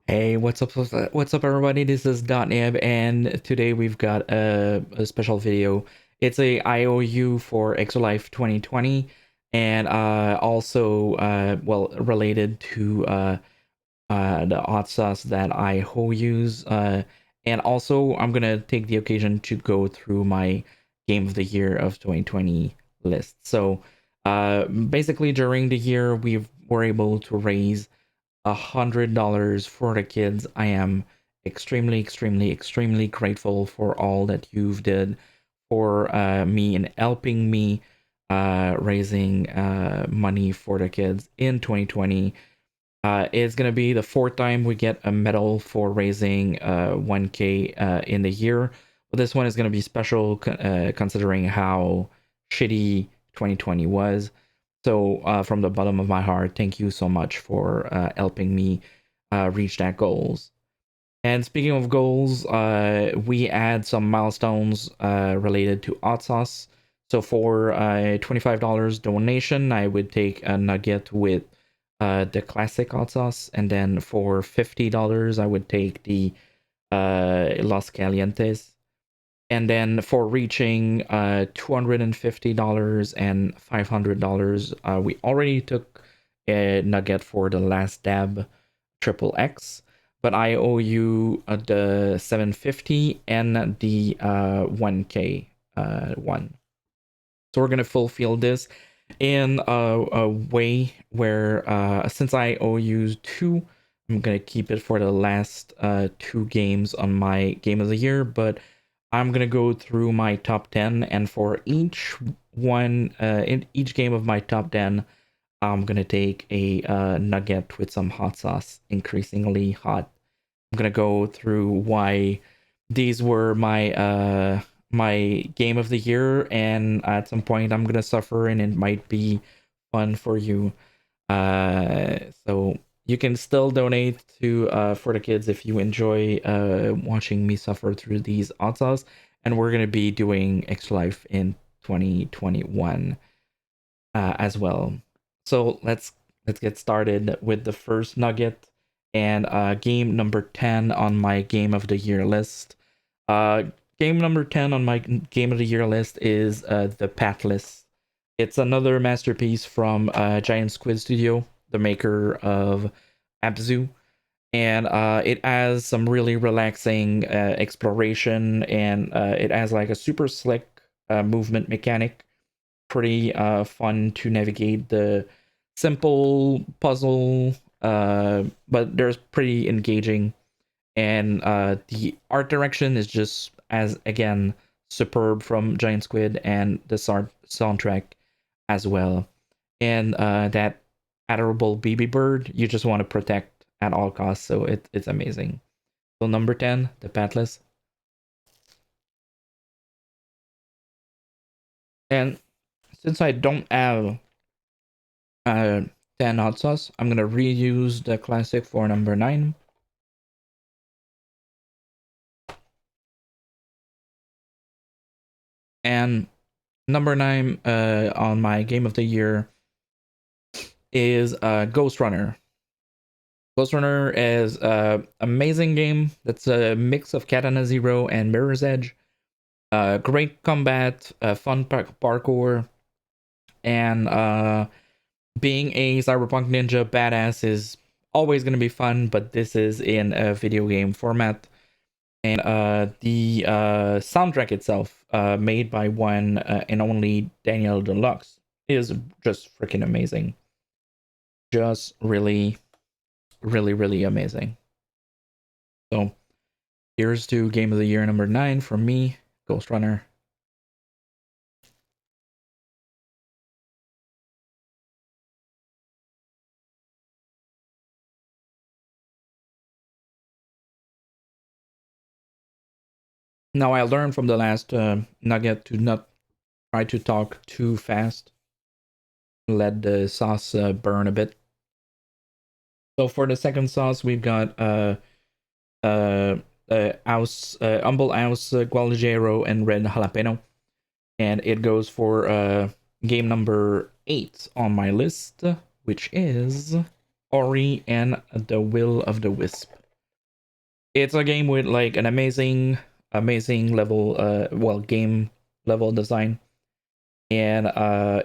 Hey, what's up, everybody? This is dotneB, and today we've got a special video. It's a IOU for Extra Life 2020, and also well, related to the hot sauce that I use. And also I'm gonna take the occasion to go through my Game of the Year of 2020 list. So basically during the year we were able to raise $100 for the kids. I am extremely grateful for all that you've did for me and helping me raising money for the kids in 2020. It's gonna be the fourth time we get a medal for raising 1K in the year. But this one is gonna be special considering how shitty 2020 was. So from the bottom of my heart, thank you so much for helping me reach that goals. And speaking of goals, we add some milestones related to hot sauce. So for $25 donation, I would take a nugget with the classic hot sauce, and then for $50, I would take the Los Calientes. And then for reaching $250 and $500, we already took a nugget for the last dab triple X, but I owe you the 750 and the 1K one. So we're gonna fulfill this in a way where since I owe you two, I'm gonna keep it for the last two games on my Game of the Year, but I'm gonna go through my top 10, and for each one, in each game of my top 10, I'm gonna take a nugget with some hot sauce, increasingly hot. I'm gonna go through why these were my game of the year, and at some point I'm gonna suffer, and it might be fun for you. So you can still donate to for the kids if you enjoy watching me suffer through these hot sauce. And we're gonna be doing Extra Life in 2021 as well. So let's get started with the first nugget and game number 10 on my Game of the Year list. Game number 10 on my Game of the Year list is The Pathless. It's another masterpiece from Giant Squid Studio, the maker of Abzu, and it has some really relaxing exploration, and it has like a super slick movement mechanic. Pretty fun to navigate the simple puzzle, but there's pretty engaging, and the art direction is just as again superb from Giant Squid, and the soundtrack as well. And that adorable baby bird you just want to protect at all costs, so it's amazing. So number 10, The Pathless. And since I don't have uh 10 hot sauce, I'm gonna reuse the classic for number 9. And number 9 on my Game of the Year is Ghost Runner. Ghost Runner is an amazing game that's a mix of Katana Zero and Mirror's Edge. Great combat, fun parkour, and being a cyberpunk ninja badass is always going to be fun, but this is in a video game format. And the soundtrack itself, made by one and only Daniel Deluxe, is just freaking amazing. Just really amazing. So here's to Game of the Year number 9 from me, Ghost Runner. Now I learned from the last nugget to not try to talk too fast. Let the sauce burn a bit. So for the second sauce, we've got humble house gualajero and red jalapeno, and it goes for game number 8 on my list, which is Ori and the Will of the Wisp. It's a game with like an amazing level, well, game level design, and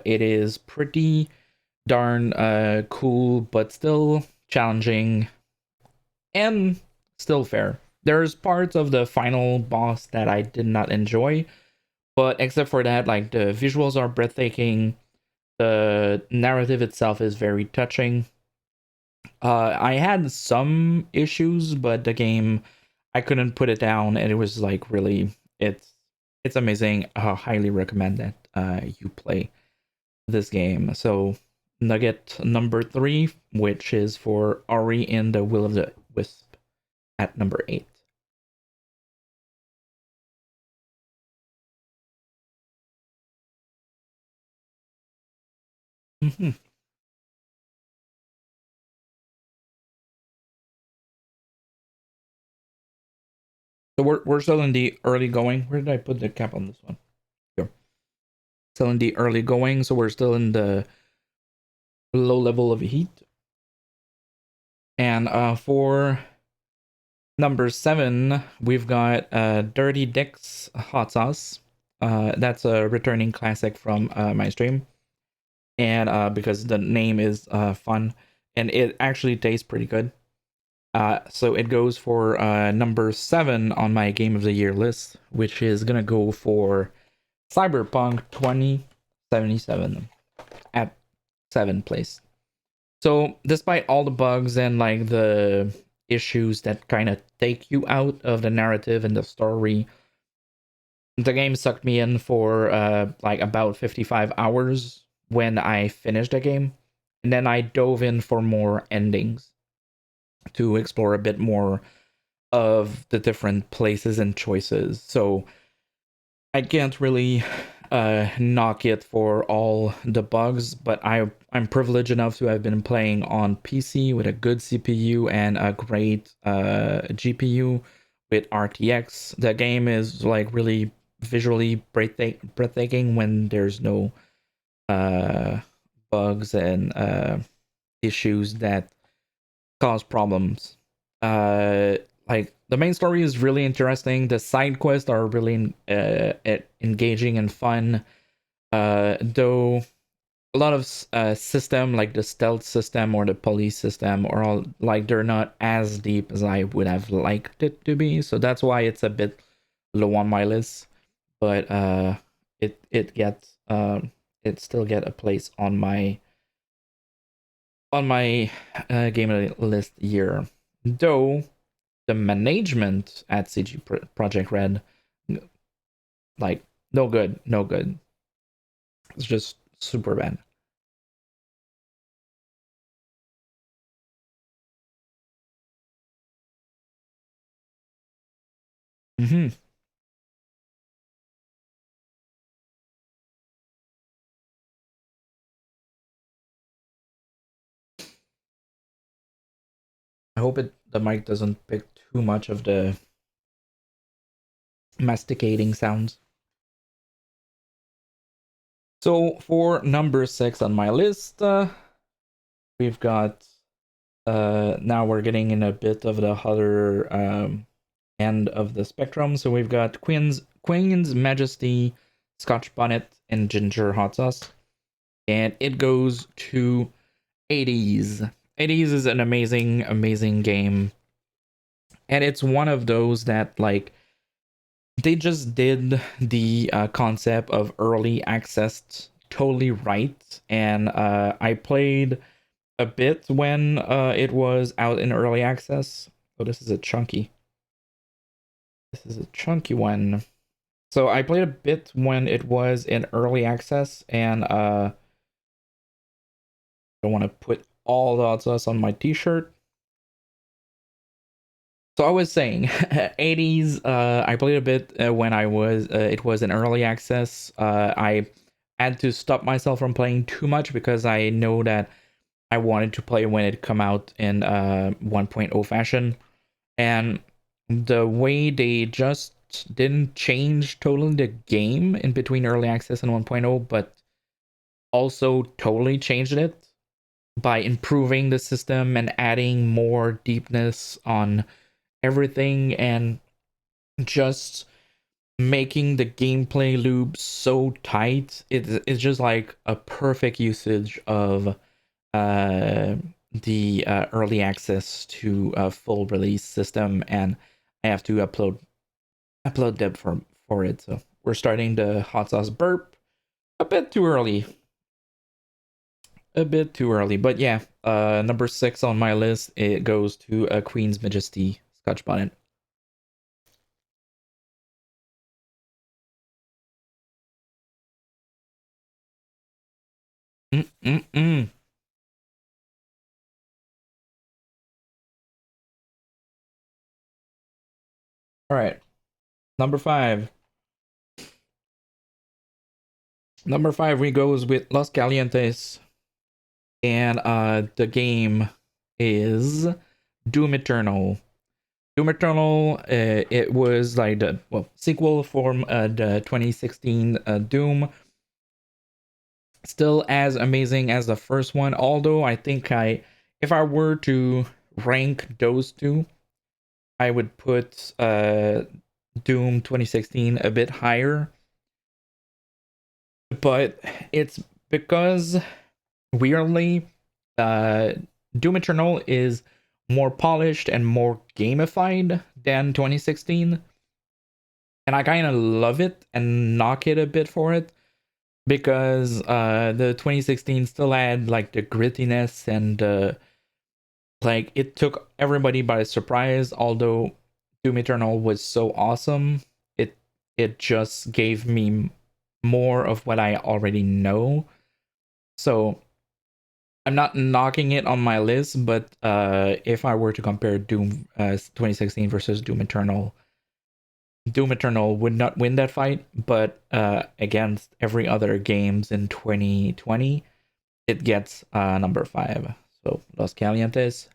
it is pretty darn cool, but still challenging and still fair. There's parts of the final boss that I did not enjoy, but except for that, like the visuals are breathtaking. The narrative itself is very touching. I had some issues, but the game, I couldn't put it down, and it was like really, it's amazing. I highly recommend that you play this game. So nugget number 3, which is for Ori and the Will of the Wisp at number 8. Mm-hmm. So we're still in the early going. Where did I put the cap on this one? Here. Still in the early going, so we're still in the low level of heat. And for number 7, we've got Dirty Dick's Hot Sauce. That's a returning classic from my stream. And because the name is fun, and it actually tastes pretty good. So it goes for number 7 on my Game of the Year list, which is gonna go for Cyberpunk 2077 at 7th place. So despite all the bugs and like the issues that kind of take you out of the narrative and the story, the game sucked me in for like about 55 hours when I finished the game. And then I dove in for more endings to explore a bit more of the different places and choices. So I can't really knock it for all the bugs, but I'm privileged enough to have been playing on PC with a good CPU and a great GPU with RTX. The game is like really visually breathtaking when there's no uh, bugs and issues that cause problems. Uh, like the main story is really interesting. The side quests are really engaging and fun. Though a lot of system like the stealth system or the police system are all like they're not as deep as I would have liked it to be. So that's why it's a bit low on my list. But it gets it still get a place on my game list year. Though the management at CG Project Red, like no good, no good. It's just super bad. Hmm. I hope the mic doesn't pick too much of the masticating sounds. So for number 6 on my list, we've got now we're getting in a bit of the other end of the spectrum. So we've got Queen's Majesty, Scotch Bonnet, and Ginger Hot Sauce, and it goes to 80s. 80s is an amazing game, and it's one of those that like they just did the concept of early access totally right. And I played a bit when it was out in early access. Oh, this is a chunky one. So I played a bit when it was in early access, and I don't want to put all the hot sauce on my t-shirt. So I was saying 80s. I played a bit when it was in early access. I had to stop myself from playing too much because I know that I wanted to play when it come out in 1.0 fashion. And the way they just didn't change totally the game in between early access and 1.0, but also totally changed it by improving the system and adding more deepness on everything and just making the gameplay loop so tight. It's just like a perfect usage of uh the early access to a full release system, and I have to upload deb for it. So we're starting the hot sauce burp a bit too early. A bit too early, but yeah. Number 6 on my list, it goes to a Queen's Majesty Scotch bonnet. Mm-mm-mm. All right, number 5. Number 5, we goes with Los Calientes, and the game is Doom Eternal. Doom Eternal, it was like the sequel from the 2016 Doom. Still as amazing as the first one, although I think if I were to rank those two, I would put Doom 2016 a bit higher. But it's because weirdly, uh, Doom Eternal is more polished and more gamified than 2016, and I kind of love it and knock it a bit for it because the 2016 still had like the grittiness and like it took everybody by surprise. Although Doom Eternal was so awesome, it it just gave me more of what I already know. So I'm not knocking it on my list, but if I were to compare Doom 2016 versus Doom Eternal, Doom Eternal would not win that fight, but against every other games in 2020, it gets number 5. So Los Calientes.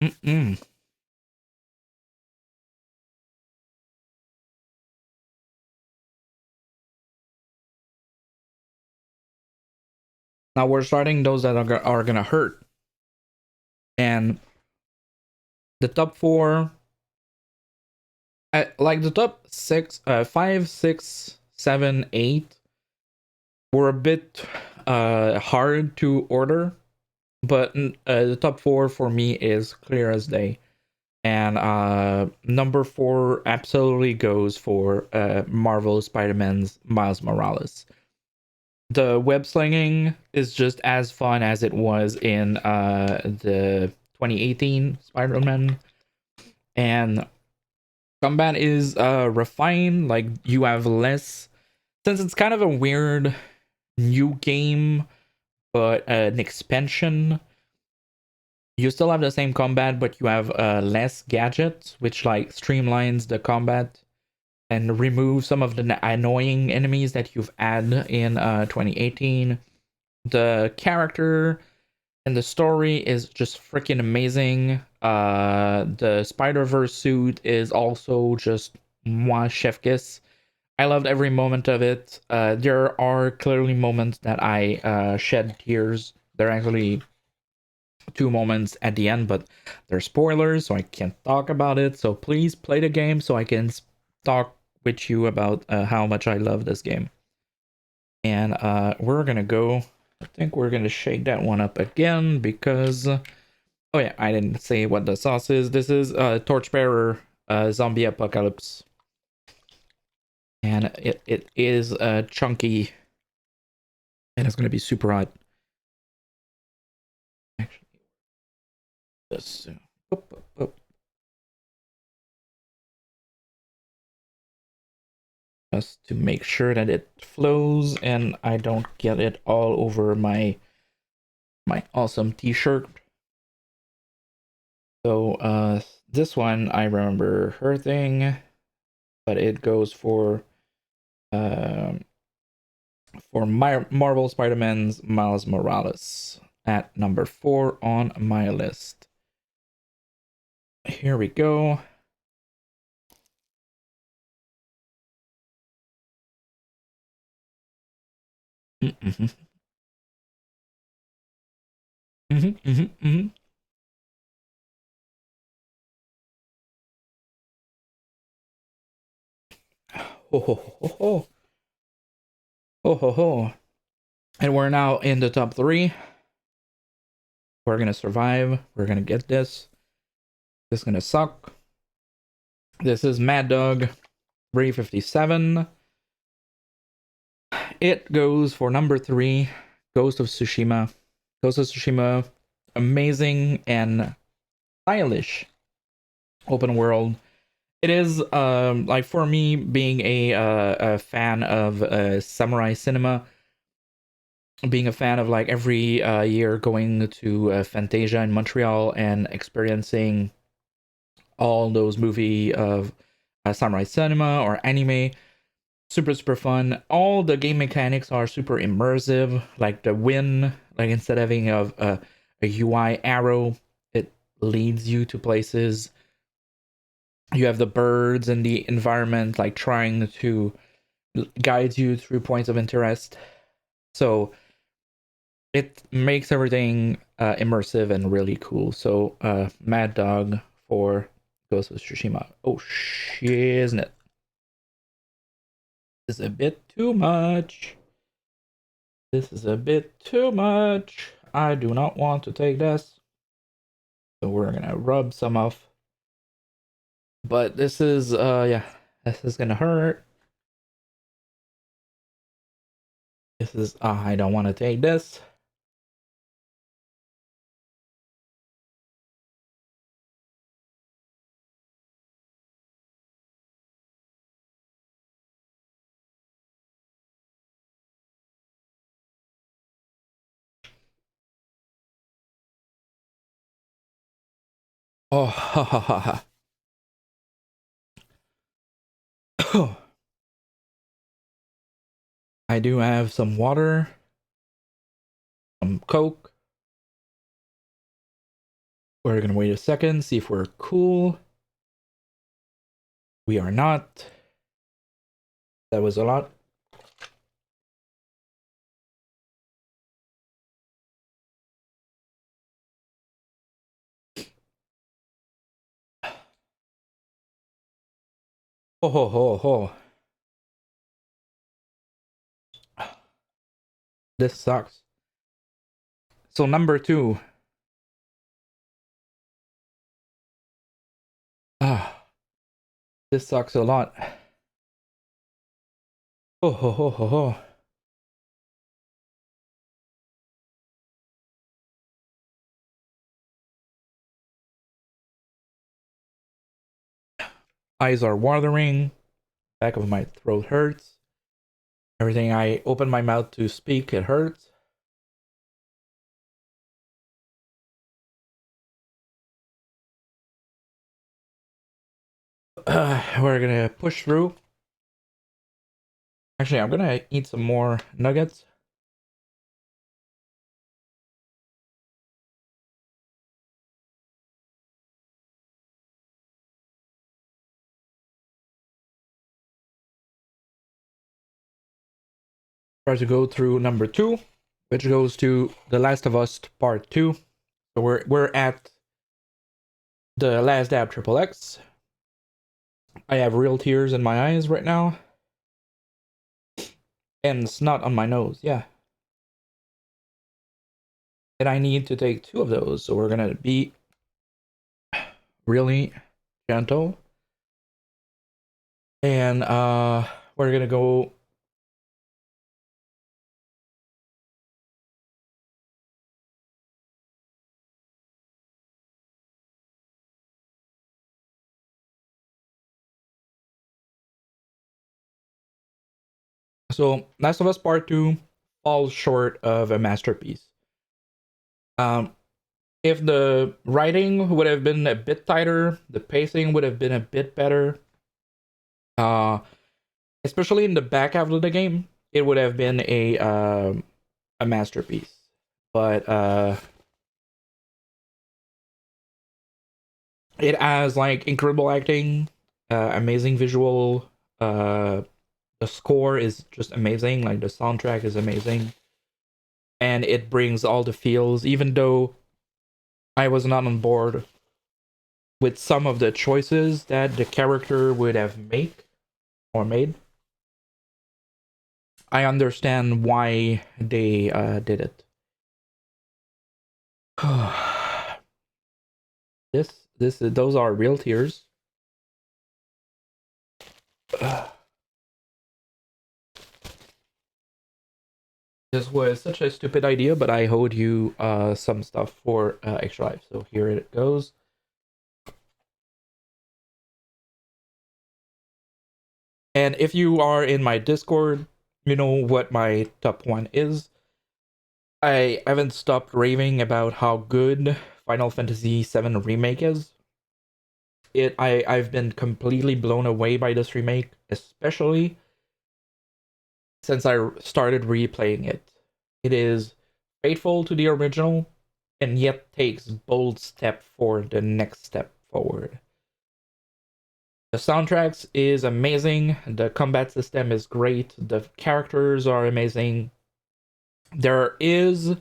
Mm-mm. Now we're starting those that are gonna hurt, and the top 4, like the top 6, 5, 6, 7, 8 were a bit hard to order, but the top 4 for me is clear as day. And number 4 absolutely goes for Marvel Spider-Man's Miles Morales. The web slinging is just as fun as it was in the 2018 Spider-Man, and combat is refined. Like you have less, since it's kind of a weird new game, but an expansion. You still have the same combat, but you have less gadgets, which like streamlines the combat and remove some of the annoying enemies that you've had in 2018. The character and the story is just freaking amazing. The Spider-Verse suit is also just moi chef kiss. I loved every moment of it. There are clearly moments that I shed tears. They're actually 2 moments at the end, but they're spoilers, so I can't talk about it. So please play the game so I can talk with you about how much I love this game. And we're gonna go. I think we're gonna shake that one up again because. Oh yeah, I didn't say what the sauce is. This is Torchbearer Zombie Apocalypse, and it is chunky, and it's gonna be super hot. Actually, this. Oop, oop, oop. Just to make sure that it flows and I don't get it all over my awesome t-shirt. So this one I remember her thing, but it goes um for my Marvel Spider-Man's Miles Morales at number 4 on my list. Here we go. Ho ho ho ho ho ho ho. And we're now in the top 3. We're gonna survive. We're gonna get this. This is gonna suck. This is Mad Dog 357. It goes for number 3, Ghost of Tsushima. Ghost of Tsushima, amazing and stylish open world. It is like, for me, being a fan of samurai cinema, being a fan of like every year going to Fantasia in Montreal and experiencing all those movie of samurai cinema or anime. Super fun. All the game mechanics are super immersive. Like the wind, like instead of having a UI arrow, it leads you to places. You have the birds and the environment like trying to guide you through points of interest. So it makes everything immersive and really cool. So Mad Dog for Ghost of Tsushima. Oh shiznit. This is a bit too much. This is a bit too much. I do not want to take this. So we're gonna rub some off. But this is yeah, this is gonna hurt. This is I don't want to take this. Oh, ha ha ha ha. I do have some water, some Coke. We're gonna wait a second, see if we're cool. We are not. That was a lot. Ho ho ho ho. This sucks. So number 2. Ah, this sucks a lot. Ho ho ho ho ho. Eyes are watering. Back of my throat hurts. Everything I open my mouth to speak, it hurts. We're gonna push through. Actually, I'm gonna eat some more nuggets. Try to go through number 2, which goes to The Last of Us Part 2. So we're at the last dab triple X. I have real tears in my eyes right now. And snot on my nose, yeah. And I need to take 2 of those, so we're gonna be really gentle. And we're gonna go. So Last of Us Part 2 falls short of a masterpiece. Um, if the writing would have been a bit tighter, the pacing would have been a bit better. Uh, Especially in the back half of the game, it would have been a masterpiece. But it has like incredible acting, amazing visual. The score is just amazing. Like the soundtrack is amazing, and it brings all the feels. Even though I was not on board with some of the choices that the character would have made. I understand why they did it. Those are real tears. This was such a stupid idea, but I owed you some stuff for Extra Life, so here it goes. And if you are in my Discord, you know what my top one is. I haven't stopped raving about how good Final Fantasy VII Remake is. I've been completely blown away by this remake, especially since I started replaying it. It is faithful to the original and yet takes bold step for the next step forward. The soundtracks is amazing, the combat system is great, the characters are amazing. There is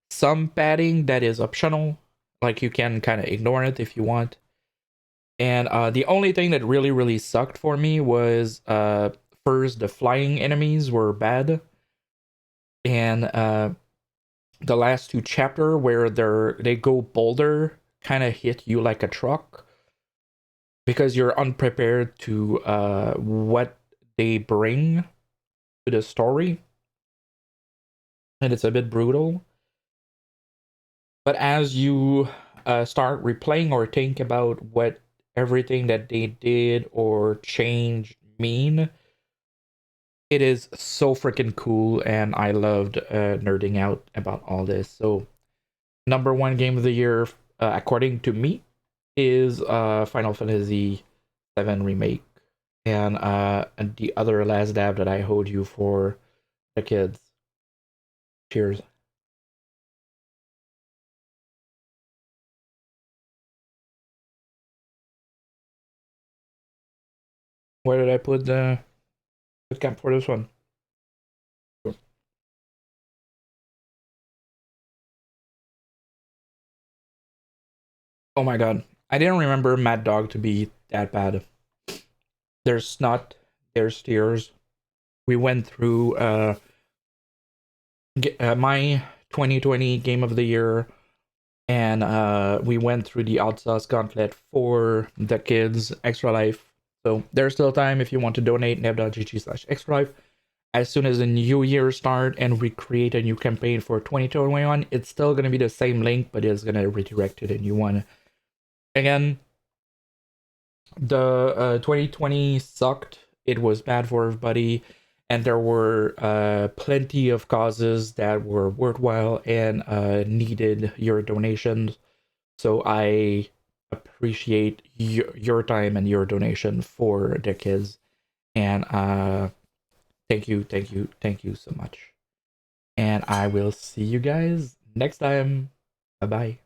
some padding that is optional, like you can kind of ignore it if you want. And the only thing that really sucked for me was first the flying enemies were bad, and the last two chapter where they go boulder kind of hit you like a truck because you're unprepared to what they bring to the story, and it's a bit brutal. But as you start replaying or think about what everything that they did or changed mean, it is so freaking cool, and I loved nerding out about all this. So, number one game of the year, according to me, is Final Fantasy VII Remake, and the other last dab that I owed you for the kids. Cheers. Where did I put the cap for this one? Oh my god. I didn't remember Mad Dog to be that bad. There's not, there's tears. We went through my 2020 game of the year, and we went through the Outsource Gauntlet for the kids Extra Life. So there's still time if you want to donate, dotneB.tv/Extra Life. As soon as the new year start and we create a new campaign for 2021, it's still going to be the same link, but it's going to redirect to the new one. Again, the 2020 sucked. It was bad for everybody, and there were plenty of causes that were worthwhile and needed your donations. So I appreciate your time and your donation for the kids, and thank you so much. And I will see you guys next time. Bye bye.